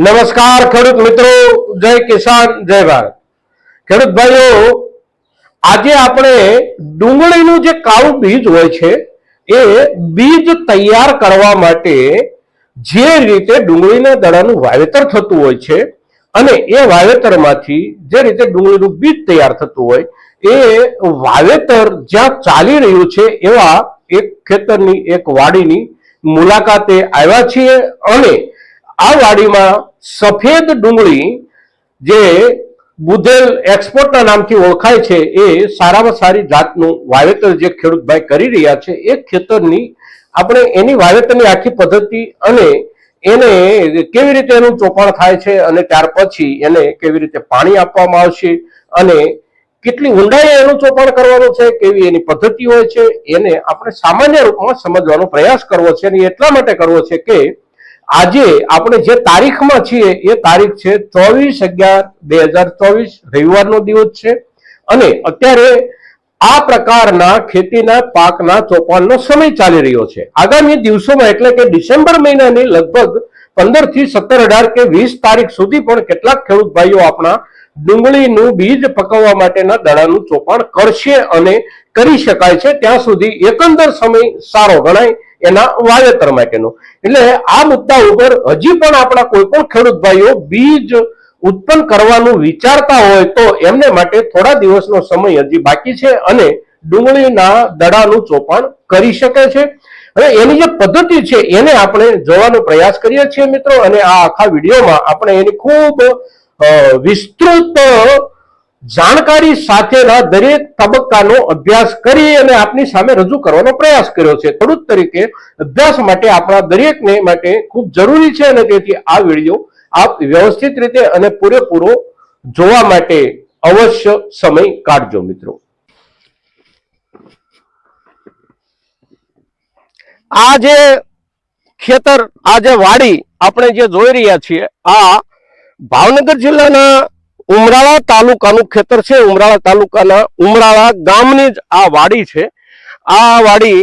નમસ્કાર ખેડૂત મિત્રો, જય કિસાન જય ભારત। ખેડૂત ભાઈઓ, આજે આપણે ડુંગળીનું જે કાળું બીજ હોય છે એ બીજ તૈયાર કરવા માટે જે રીતે ડુંગળીના દડાનું વાવેતર થતું હોય છે અને એ વાવેતરમાંથી જે રીતે ડુંગળીનું બીજ તૈયાર થતું હોય એ વાવેતર જ્યાં ચાલી રહ્યું છે એવા એક ખેતરની એક વાડીની મુલાકાતે આવ્યા છીએ અને આ વાડીમાં સફેદ ડુંગળી જે બુધેલ એક્સપોર્ટના નામથી ઓળખાય છે એ સારામાં સારી જાતનું વાવેતર જે ખેડૂતભાઈ કરી રહ્યા છે એ ખેતરની આપણે એની વાવેતરની આખી પદ્ધતિ અને એને કેવી રીતે એનું ચોપાણ થાય છે અને ત્યાર પછી એને કેવી રીતે પાણી આપવામાં આવશે અને કેટલી ઊંડાઈએ એનું ચોપાણ કરવાનું છે, કેવી એની પદ્ધતિ હોય છે, એને આપણે સામાન્ય રૂપમાં સમજવાનો પ્રયાસ કરવો છે અને એટલા માટે કરવો છે કે આજે આપણે જે તારીખમાં છીએ એ તારીખ છે 24/11/2024 રવિવારનો દિવસ છે અને અત્યારે આ પ્રકારના ખેતીના પાકના ચોપાણનો સમય ચાલી રહ્યો છે। આગામી દિવસોમાં એટલે કે ડિસેમ્બર મહિનાની લગભગ 15 થી 17, 18 કે 20 તારીખ સુધી પણ કેટલાક ખેડૂત ભાઈઓ આપણા ડુંગળીનું બીજ પકવવા માટેના દડાનું ચોપાણ કરશે અને કરી શકાય છે ત્યાં સુધી એકંદર સમય સારો ગણાય એના વાવેતર માટેનો। એટલે આ મુદ્દા ઉપર હજી પણ આપણા કોઈ પણ ખેડૂત ભાઈઓ બીજ ઉત્પન્ન કરવાનું વિચારતા હોય તો એમને માટે થોડા દિવસનો સમય હજી બાકી છે અને ડુંગળીના દડાનું ચોપાણ કરી શકે છે અને એની જે પદ્ધતિ છે એને આપણે જોવાનો પ્રયાસ કરીએ છીએ મિત્રો અને આ આખા વિડીયોમાં આપણે એની ખૂબ વિસ્તૃત જાણકારી સાથેના દરેક તબક્કાનો અભ્યાસ કરી અને આપની સામે રજૂ કરવાનો પ્રયાસ કર્યો છે। ખેડૂત તરીકે અભ્યાસ માટે આપણા દરેકને માટે ખૂબ જરૂરી છે અને તેથી આ વિડીયો આપ વ્યવસ્થિત રીતે અને પૂરેપૂરો જોવા માટે અવશ્ય સમય કાઢજો મિત્રો। આ જે ખેતર, આ જે વાડી આપણે જે જોઈ રહ્યા છીએ આ ભાવનગર જિલ્લાના ઉમરાળા તાલુકાનું ખેતર છે। ઉમરાળા તાલુકાના ઉમરાળા ગામની જ આ વાડી છે। આ વાડી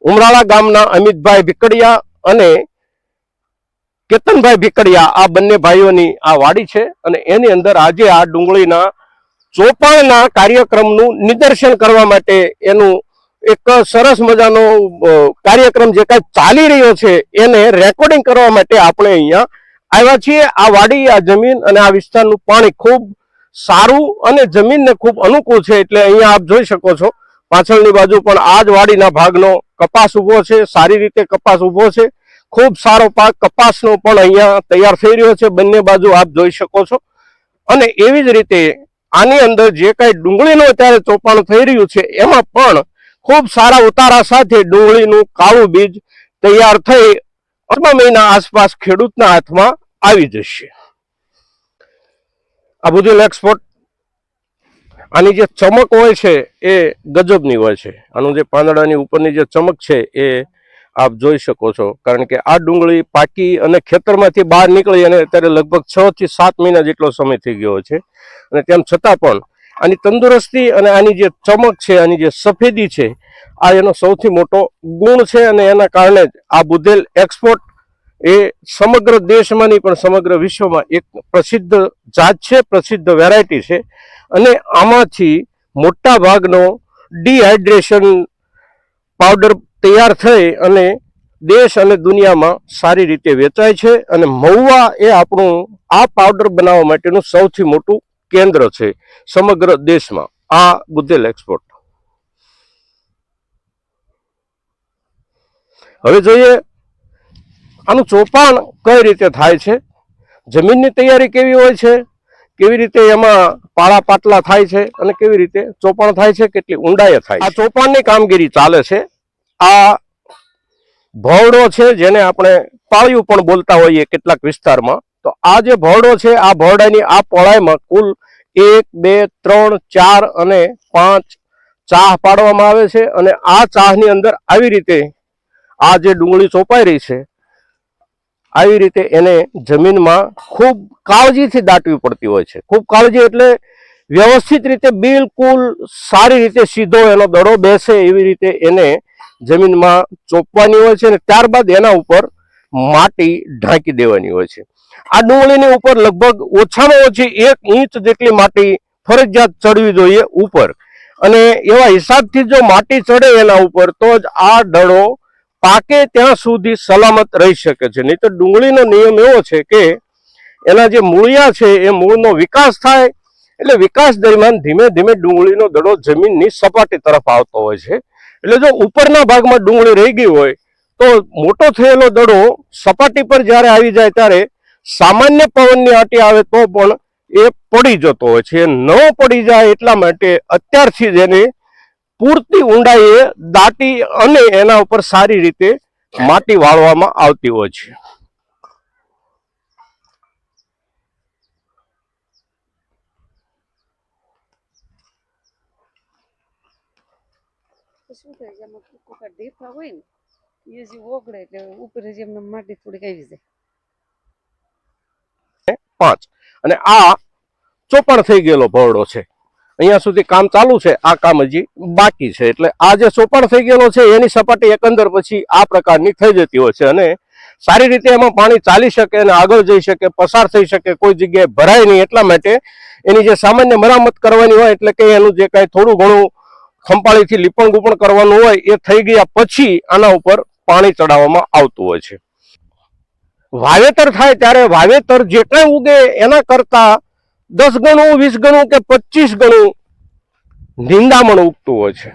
ઉમરાળા ગામના અમિતભાઈ ભીકડિયા અને કેતનભાઈ ભીકડિયા આ બંને ભાઈઓની આ વાડી છે અને એની અંદર આજે આ ડુંગળીના ચોપાણના કાર્યક્રમનું નિદર્શન કરવા માટે એનું એક સરસ મજાનો કાર્યક્રમ જે કાંઈ ચાલી રહ્યો છે એને રેકોર્ડિંગ કરવા માટે આપણે અહીંયા આવ્યા છીએ। આ વાડી, આ જમીન અને આ વિસ્તારનું પાણી ખૂબ સારું અને જમીનને ખૂબ અનુકૂળ છે એટલે અહીંયા આપ જોઈ શકો છો પાછળની બાજુ પણ આ જ વાડીના ભાગનો કપાસ ઉભો છે, સારી રીતે કપાસ ઉભો છે, ખૂબ સારો પાક કપાસનો પણ અહીંયા તૈયાર થઈ રહ્યો છે, બંને બાજુ આપ જોઈ શકો છો। અને એવી જ રીતે આની અંદર જે કાંઈ ડુંગળીનું અત્યારે ચોપાણ થઈ રહ્યું છે એમાં પણ ખૂબ સારા ઉતારા સાથે ડુંગળીનું કાળું બીજ તૈયાર થઈ 8મા મહિના આસપાસ ખેડૂતના હાથમાં આવી જશે। આ બુધેલ એક્સપોર્ટ, આની જે ચમક હોય છે એ ગજબની હોય છે। આનું જે પાંદડાની ઉપરની જે ચમક છે એ આપ જોઈ શકો છો કારણ કે આ ડુંગળી પાકી અને ખેતરમાંથી બહાર નીકળી અને અત્યારે લગભગ 6 થી 7 મહિના જેટલો સમય થઈ ગયો છે અને તેમ છતાં પણ આની તંદુરસ્તી અને આની જે ચમક છે, આની જે સફેદી છે આ એનો સૌથી મોટો ગુણ છે અને એના કારણે જ આ બુધેલ એક્સપોર્ટ એ સમગ્ર દેશમાં નહીં પણ સમગ્ર વિશ્વમાં એક પ્રસિદ્ધ જાત છે, પ્રસિદ્ધ વેરાયટી છે અને આમાંથી મોટા ભાગનો ડિહાઇડ્રેશન પાવડર તૈયાર થઈ અને દેશ અને દુનિયામાં સારી રીતે વેચાય છે અને મહુવા એ આપણું આ પાવડર બનાવવા માટેનું સૌથી મોટું કેન્દ્ર છે સમગ્ર દેશમાં આ બુધેલ એક્સપોર્ટ। હવે જોઈએ આનું ચોપાણ કઈ રીતે થાય છે, જમીનની તૈયારી કેવી હોય છે, કેવી રીતે એમાં પાળા પાટલા થાય છે અને કેવી રીતે ચોપાણ થાય છે, કેટલી ઊંડાઈએ થાય છે। આ ચોપાણની કામગીરી ચાલે છે। આ ભોવડો છે જેને આપણે પાળિયું પણ બોલતા હોઈએ કેટલાક વિસ્તારમાં, તો આ જે ભોવડો છે આ ભોવડાની આ પહોળાઈમાં કુલ 1, 2, 3, 4 અને 5 ચાહ પાડવામાં આવે છે અને આ ચાહની અંદર આવી રીતે આ જે ડુંગળી ચોપાઈ રહી છે આવી રીતે એને જમીનમાં ખૂબ કાળજીથી દાટવી પડતી હોય છે। ખૂબ કાળજી એટલે વ્યવસ્થિત રીતે બિલકુલ સારી રીતે સીધો એનો દડો બેસે એવી રીતે એને જમીનમાં ચોપવાની હોય છે અને ત્યારબાદ એના ઉપર માટી ઢાંકી દેવાની હોય છે। આ ડુંગળીની ઉપર લગભગ ઓછામાં ઓછી 1 ઇંચ જેટલી માટી ફરજિયાત ચડવી જોઈએ ઉપર, અને એવા હિસાબથી જો માટી ચડે એના ઉપર તો જ આ દડો પાકે ત્યાં સુધી સલામત રહી શકે છે. નહીં તો ડુંગળીનો નિયમ એવો છે કે એના જે મૂળિયા છે એ મૂળનો વિકાસ થાય, એટલે વિકાસ દરમિયાન ધીમે ધીમે ડુંગળીનો દડો જમીનની સપાટી તરફ આવતો હોય છે. એટલે જો ઉપરના ભાગમાં ડુંગળી રહી ગઈ હોય તો મોટો થયેલો દડો સપાટી પર જ્યારે આવી જાય ત્યારે સામાન્ય પવનની આંટી આવે તો પણ એ પડી જતો હોય છે. ન પડી જાય એટલા માટે અત્યારથી જ એને પૂરતી ઊંડાઈએ દાટી અને એના ઉપર સારી રીતે માટી વાળવામાં આવતી હોય છે. શું થાય છે આમાં કોકા ઢેફા હોય ને એ જે ઓગળે એટલે ઉપર જે એમને માટી થોડીક આવી જાય. 5 અને આ ચોપણ થઈ ગયેલો ભરડો છે, અહીંયા સુધી કામ ચાલુ છે, આ કામ હજી બાકી છે. એટલે આ જે ચોપણ થઈ ગયેલો છે એની સપાટી એકંદર પછી આ પ્રકારની થઈ જતી હોય છે, અને સારી રીતે એમાં પાણી ચાલી શકે અને આગળ જઈ શકે, પસાર થઈ શકે, કોઈ જગ્યાએ ભરાય નહીં. એટલા માટે એની જે સામાન્ય મરામત કરવાની હોય, એટલે કે એનું જે કાંઈ થોડું ઘણું ખંપાળીથી લીપણ ગુપણ કરવાનું હોય એ થઈ ગયા પછી આના ઉપર પાણી ચડાવવામાં આવતું હોય છે. વાવેતર થાય ત્યારે વાવેતર જે કંઈ ઉગે એના કરતા 10 ગણું, 20 ગણું કે 25 ગણું નિંદામણ ઉગતું હોય છે.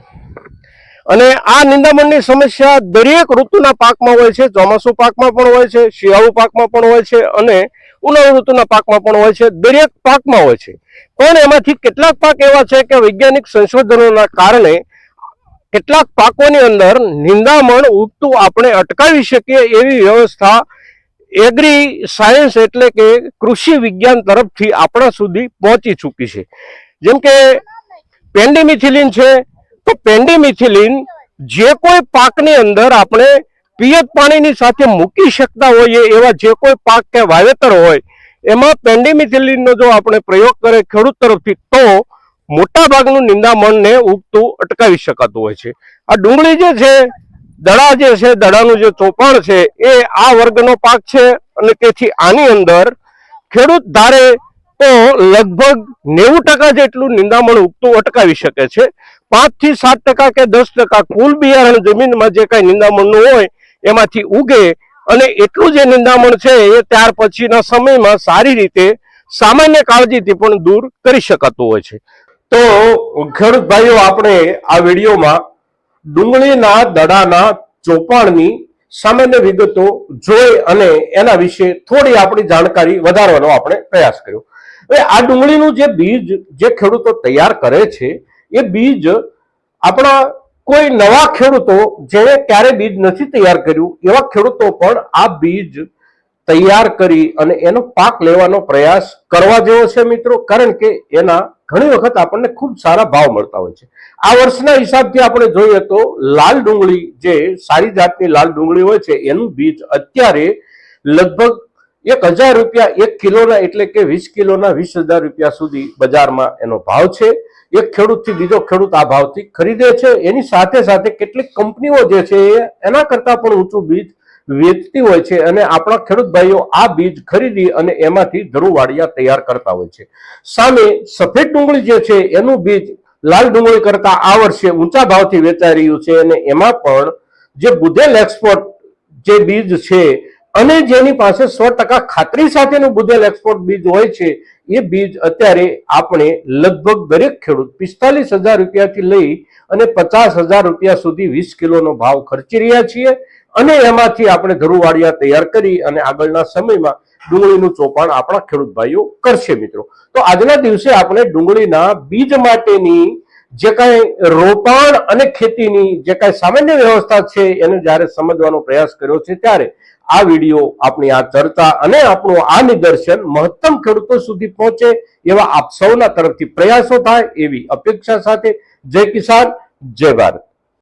અને આ નિંદામણની સમસ્યા દરેક ઋતુના પાકમાં હોય છે. ચોમાસુ પાકમાં પણ હોય છે, શિયાળુ પાકમાં પણ હોય છે, અને ઉનાળુ ઋતુના પાકમાં પણ હોય છે. દરેક પાકમાં હોય છે. પણ એમાંથી કેટલાક પાક એવા છે કે વૈજ્ઞાનિક સંશોધનોના કારણે કેટલાક પાકોની અંદર નિંદામણ ઉગતું આપણે અટકાવી શકીએ એવી વ્યવસ્થા એગ્રી સાયન્સ એટલે કે કૃષિ વિજ્ઞાન તરફથી આપણા સુધી પહોંચી ચૂકી છે. જેમ કે પેન્ડીમિથિલિન છે, તો પેન્ડીમિથિલિન જે કોઈ પાકની અંદર આપણે પિયત પાણીની સાથે મૂકી શકતા હોઈએ એવા જે કોઈ પાક કે વાવેતર હોય એમાં પેન્ડીમિથિલિનનો જો આપણે પ્રયોગ કરે ખેડૂત તરફથી તો મોટા ભાગનું નિંદામણને ઉગતું અટકાવી શકાતું હોય છે. આ ડુંગળી જે છે, દડા જે છે, દડાનું જે ચોપાણ છે એ આ વર્ગનો પાક છે, અને તેથી આની અંદર ખેડૂત ધારે તો લગભગ 90% જેટલું નિંદામણ ઉગતું અટકાવી શકે છે. 5 થી 7% કે 10% કુલ બિયારણ જમીનમાં જે કાંઈ નિંદામણનું હોય એમાંથી ઉગે, અને એટલું જે નિંદામણ છે એ ત્યાર પછીના સમયમાં સારી રીતે સામાન્ય કાળજીથી પણ દૂર કરી શકાતું હોય છે. તો ખેડૂત ભાઈઓ, આપણે આ વિડીયોમાં ડુંગળીના દડાના ચોપાણની સામાન્ય વિગતો જોઈ અને એના વિશે થોડી આપણી જાણકારી વધારવાનો આપણે પ્રયાસ કર્યો. હવે આ ડુંગળીનું જે બીજ જે ખેડૂતો તૈયાર કરે છે એ બીજ આપણા કોઈ નવા ખેડૂતો જેણે ક્યારે બીજ નથી તૈયાર કર્યું એવા ખેડૂતો પણ આ બીજ તૈયાર કરી અને એનો પાક લેવાનો પ્રયાસ કરવા જેવો છે મિત્રો. કારણ કે એના ઘણી વખત આપણને ખૂબ સારા ભાવ મળતા હોય છે. આ વર્ષના હિસાબથી આપણે જોઈએ તો લાલ ડુંગળી, જે સારી જાતની લાલ ડુંગળી હોય છે, એનું બીજ અત્યારે લગભગ 1000 રૂપિયા 1 કિલોના, એટલે કે 20 કિલોના 20,000 રૂપિયા સુધી બજારમાં એનો ભાવ છે. એક ખેડૂતથી બીજો ખેડૂત આ ભાવથી ખરીદે છે. એની સાથે સાથે કેટલીક કંપનીઓ જે છે એના કરતા પણ ઊંચું બીજ વેચતી હોય છે, અને આપણા ખેડૂત ભાઈઓ આ બીજ ખરીદી અને એમાંથી ધરુવાડિયા તૈયાર કરતા હોય છે. સામે સફેદ ડુંગળી જે છે એનું બીજ લાલ ડુંગળી કરતા આ વર્ષે ઊંચા ભાવથી વેચાઈ રહ્યું છે, અને એમાં પણ જે બુધેલ એક્સપોર્ટ જે બીજ છે અને જેની પાસે 100% ખાતરી સાથેનું બુધેલ એક્સપોર્ટ બીજ હોય છે એ બીજ અત્યારે આપણે લગભગ દરેક ખેડૂત 45,000 રૂપિયાથી લઈ અને 50,000 રૂપિયા સુધી 20 કિલોનો ભાવ ખર્ચી રહ્યા છીએ, અને એમાંથી આપણે ધરુવાડિયા તૈયાર કરી અને આગળના સમયમાં ડુંગળીનું ચોપાણ આપણા ખેડૂત ભાઈઓ કરશે મિત્રો. તો આજના દિવસે આપણે ડુંગળીના બીજ માટેની જે કાંઈ રોપાણ અને ખેતીની જે કાંઈ સામાન્ય વ્યવસ્થા છે એને જ્યારે સમજવાનો પ્રયાસ કર્યો છે, ત્યારે આ વિડીયો, આપણી આ ચર્ચા અને આપણું આ નિદર્શન મહત્તમ ખેડૂતો સુધી પહોંચે એવા આપ સૌના તરફથી પ્રયાસો થાય એવી અપેક્ષા સાથે જય કિસાન, જય ભારત.